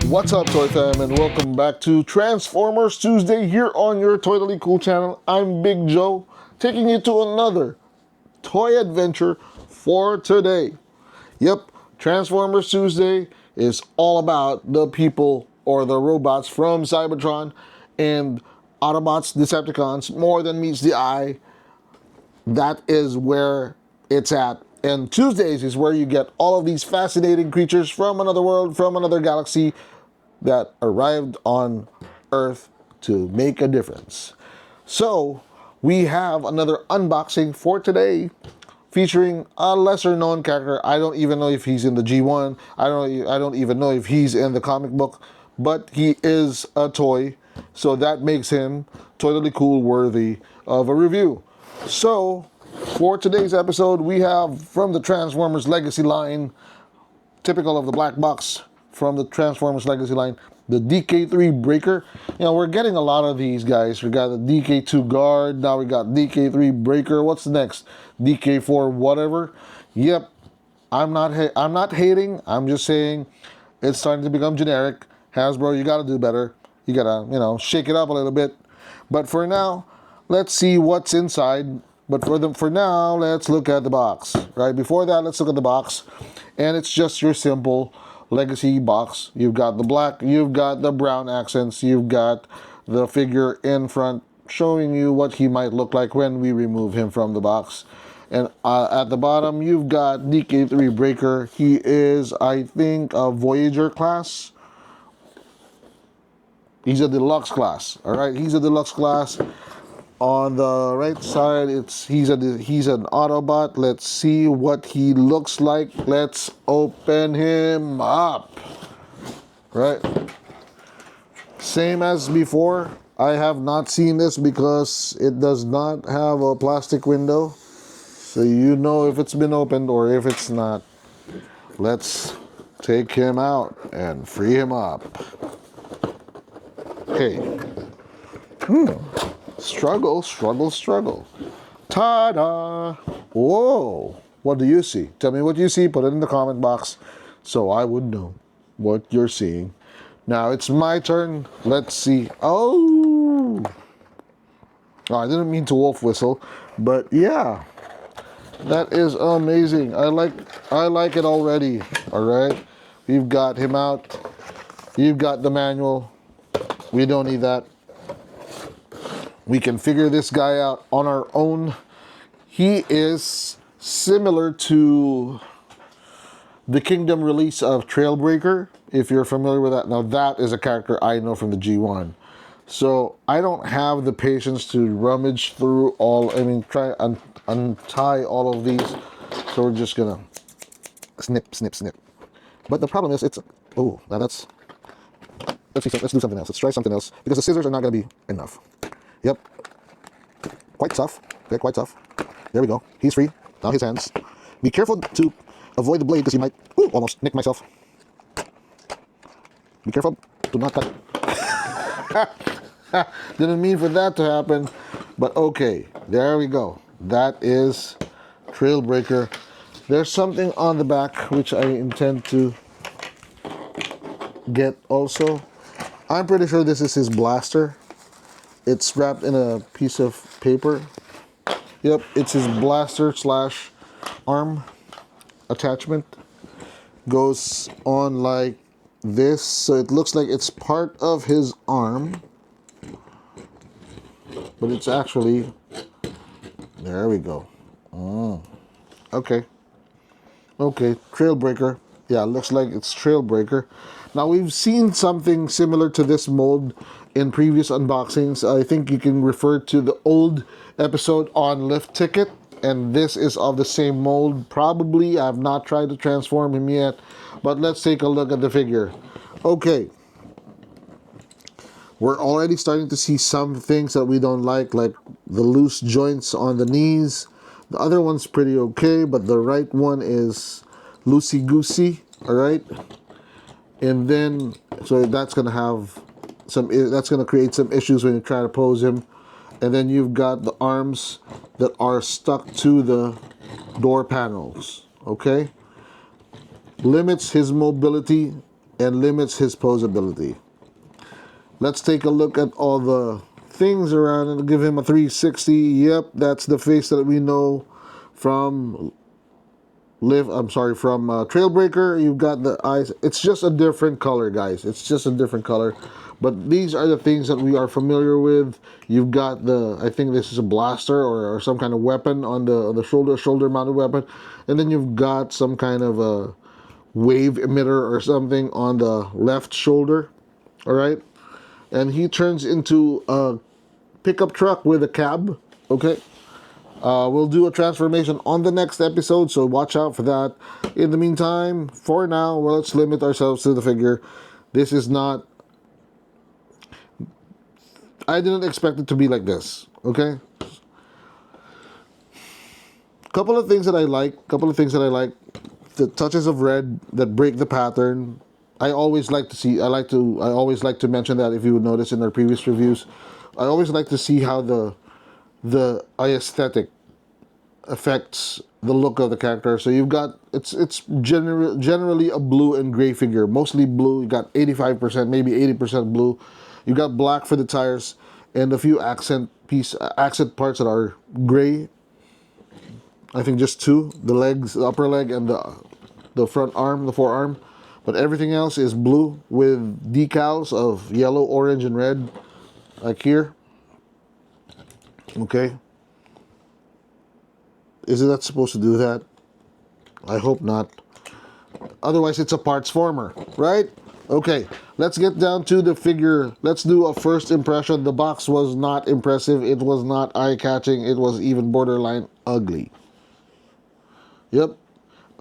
What's up, Toy Fam, and welcome back to Transformers Tuesday here on your Totally Cool channel. I'm Big Joe, taking you to another toy adventure for today. Yep, Transformers Tuesday is all about the people or the robots from Cybertron and Autobots, Decepticons, more than meets the eye. That is where it's at. And Tuesdays is where you get all of these fascinating creatures from another world, from another galaxy, that arrived on Earth to make a difference. So we have another unboxing for today featuring a lesser known character. I don't even know if he's in the G1. I don't even know if he's in the comic book, but he is a toy, so that makes him totally cool worthy of a review. So for today's episode, we have from the Transformers Legacy line, typical of the black box from the Transformers Legacy line, the DK-3 Breaker. You know, we're getting a lot of these guys. We got the DK-2 Guard, now we got DK-3 Breaker. What's next? DK-4 whatever. Yep, I'm not hating. I'm just saying it's starting to become generic. Hasbro, you gotta do better. You gotta, shake it up a little bit. But for now, let's see what's inside. But for now, let's look at the box. Right before that, let's look at the box, and it's just your simple Legacy box. You've got the black, you've got the brown accents, you've got the figure in front showing you what he might look like when we remove him from the box. And at the bottom, you've got DK-3 Breaker. He is, I think, a Voyager class. He's a Deluxe class. All right, he's a Deluxe class. On the right side, he's an Autobot. Let's see what he looks like. Let's open him up. Right. Same as before. I have not seen this because it does not have a plastic window, so you know if it's been opened or if it's not. Let's take him out and free him up. Okay. Struggle, struggle, struggle. Ta-da! Whoa! What do you see? Tell me what you see. Put it in the comment box so I would know what you're seeing. Now it's my turn. Let's see. Oh, I didn't mean to wolf whistle, but yeah, that is amazing. I like it already. All right, we've got him out. You've got the manual. We don't need that. We can figure this guy out on our own. He is similar to the Kingdom release of Trailbreaker, if you're familiar with that. Now that is a character I know from the G1. So I don't have the patience to rummage through try and untie all of these. So we're just gonna snip, snip, snip. But the problem is let's do something else. Let's try something else because the scissors are not gonna be enough. Yep. Quite tough. Okay, quite tough. There we go. He's free. Now his hands. Be careful to avoid the blade because you might almost nick myself. Be careful. Do not cut. Didn't mean for that to happen. But okay. There we go. That is Trailbreaker. There's something on the back which I intend to get also. I'm pretty sure this is his blaster. It's wrapped in a piece of paper. Yep, it's his blaster / arm attachment. Goes on like this, so it looks like it's part of his arm. But it's actually, there we go. Okay. Okay, Trailbreaker. Yeah, looks like it's Trailbreaker. Now we've seen something similar to this mold in previous unboxings. I think you can refer to the old episode on Lift Ticket, and this is of the same mold. Probably, I've not tried to transform him yet, but let's take a look at the figure. Okay. We're already starting to see some things that we don't like the loose joints on the knees. The other one's pretty okay, but the right one is loosey-goosey, all right? And then, so that's going to create some issues when you try to pose him. And then you've got the arms that are stuck to the door panels, okay? Limits his mobility and limits his posability. Let's take a look at all the things around and give him a 360. Yep, that's the face that we know from Trailbreaker. You've got the eyes. It's just a different color, guys. It's just a different color. But these are the things that we are familiar with. You've got I think this is a blaster or some kind of weapon on the shoulder mounted weapon. And then you've got some kind of a wave emitter or something on the left shoulder. All right. And he turns into a pickup truck with a cab. Okay. We'll do a transformation on the next episode, so watch out for that. In the meantime, for now, well, let's limit ourselves to the figure. This is not... I didn't expect it to be like this, okay? Couple of things that I like. The touches of red that break the pattern. I always like to mention that, if you would notice in our previous reviews. I always like to see how the aesthetic affects the look of the character. So you've got it's generally a blue and gray figure, mostly blue. You got 85%, maybe 80% blue. You got black for the tires and a few accent parts that are gray. I think just two: the legs, the upper leg, and the front arm, the forearm. But everything else is blue with decals of yellow, orange, and red, like here. Okay. Is it not supposed to do that? I hope not. Otherwise, it's a parts former, right? Okay, let's get down to the figure. Let's do a first impression. The box was not impressive. It was not eye-catching. It was even borderline ugly. Yep.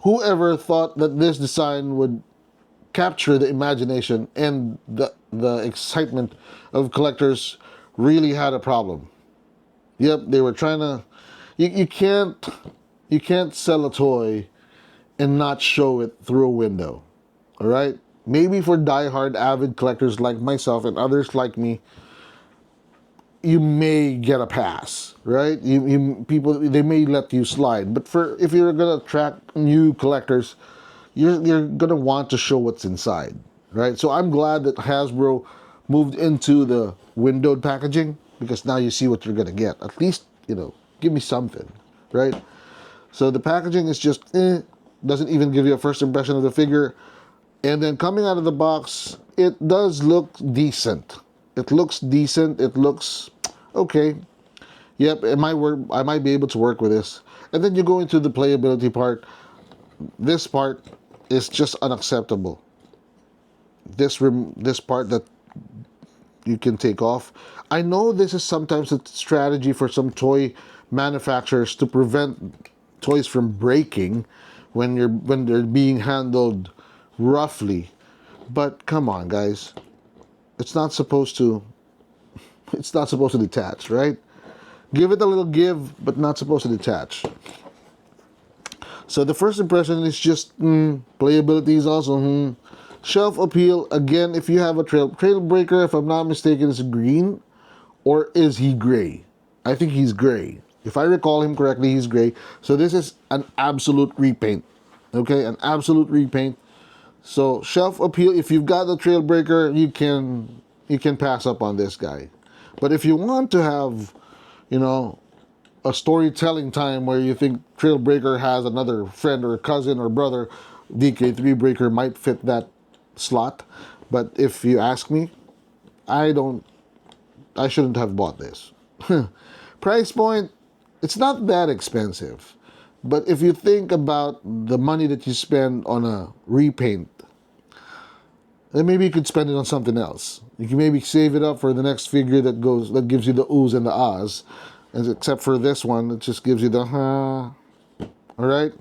Whoever thought that this design would capture the imagination and the excitement of collectors really had a problem. Yep, they were trying to... You can't sell a toy and not show it through a window. All right? Maybe for die-hard avid collectors like myself and others like me, you may get a pass, right? People, they may let you slide. But if you're gonna attract new collectors, you're gonna want to show what's inside, right? So I'm glad that Hasbro moved into the windowed packaging, because now you see what you're gonna get. At least, give me something, right? So the packaging is just doesn't even give you a first impression of the figure. And then coming out of the box, it does look decent. It looks decent. It looks okay. Yep, I might be able to work with this. And then you go into the playability part. This part is just unacceptable. This part that you can take off. I know this is sometimes a strategy for some toy manufacturers to prevent toys from breaking when they're being handled roughly. But come on, guys. It's not supposed to detach, right? Give it a little give, but not supposed to detach. So the first impression is just playability is also shelf appeal. Again, if you have a Trailbreaker, if I'm not mistaken, is green, or is he gray? I think he's gray. If I recall him correctly, he's gray. So this is an absolute repaint. Okay, an absolute repaint. So shelf appeal, if you've got the Trailbreaker, you can pass up on this guy. But if you want to have, a storytelling time where you think Trailbreaker has another friend or cousin or brother, DK-3 Breaker might fit that slot. But if you ask me, I shouldn't have bought this. Price point, it's not that expensive. But if you think about the money that you spend on a repaint, then maybe you could spend it on something else. You can maybe save it up for the next figure that gives you the oohs and the ahs. And except for this one, it just gives you the All right?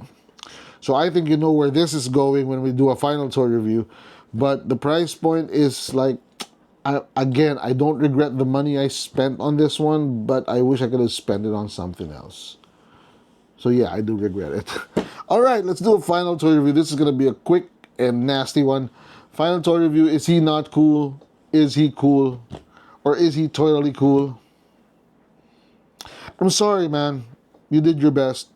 So I think you know where this is going when we do a final toy review. But the price point is like, again, I don't regret the money I spent on this one, but I wish I could have spent it on something else. So yeah, I do regret it. All right, let's do a final toy review. This is going to be a quick and nasty one. Final toy review, is he not cool? Is he cool? Or is he totally cool? I'm sorry, man. You did your best.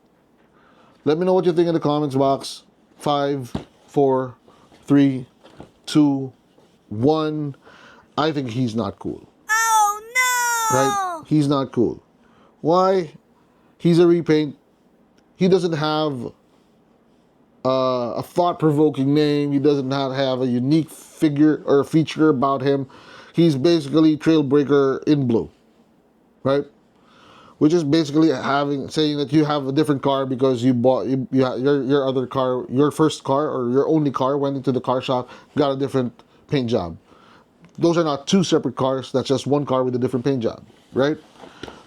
Let me know what you think in the comments box. 5, 4, 3, 2, 1. I think he's not cool. Oh no! Right? He's not cool. Why? He's a repaint. He doesn't have a thought-provoking name. He doesn't have a unique figure or feature about him. He's basically Trailbreaker in blue, right? Which is basically saying that you have a different car because you bought your other car, your first car or your only car went into the car shop, got a different paint job. Those are not two separate cars. That's just one car with a different paint job, right?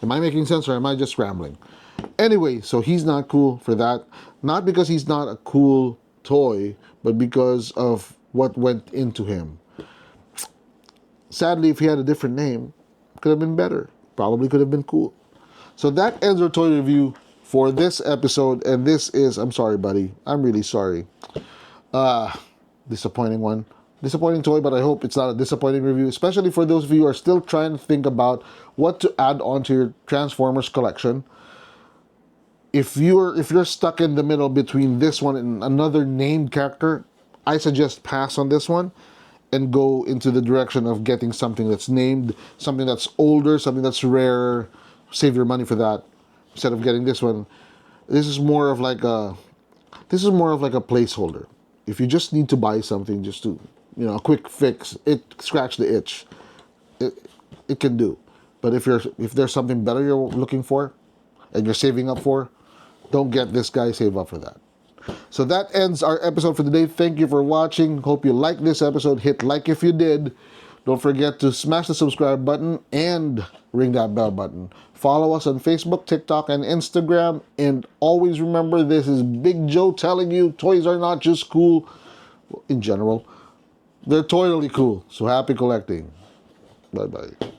Am I making sense or am I just rambling? Anyway, so he's not cool for that. Not because he's not a cool toy, but because of what went into him. Sadly, if he had a different name, could have been better. Probably could have been cool. So that ends our toy review for this episode. And this is, I'm sorry, buddy. I'm really sorry. Disappointing one. Disappointing toy, but I hope it's not a disappointing review, especially for those of you who are still trying to think about what to add on to your Transformers collection. If you're stuck in the middle between this one and another named character, I suggest pass on this one and go into the direction of getting something that's named, something that's older, something that's rarer. Save your money for that instead of getting this one. This is more of like a placeholder. If you just need to buy something just to, a quick fix, scratch the itch, it can do. But if there's something better you're looking for and you're saving up for, don't get this guy, save up for that. So that ends our episode for today. Thank you for watching. Hope you liked this episode. Hit like if you did. Don't forget to smash the subscribe button and ring that bell button. Follow us on Facebook, TikTok, and Instagram. And always remember, this is Big Joe telling you toys are not just cool in general. They're totally cool. So happy collecting. Bye-bye.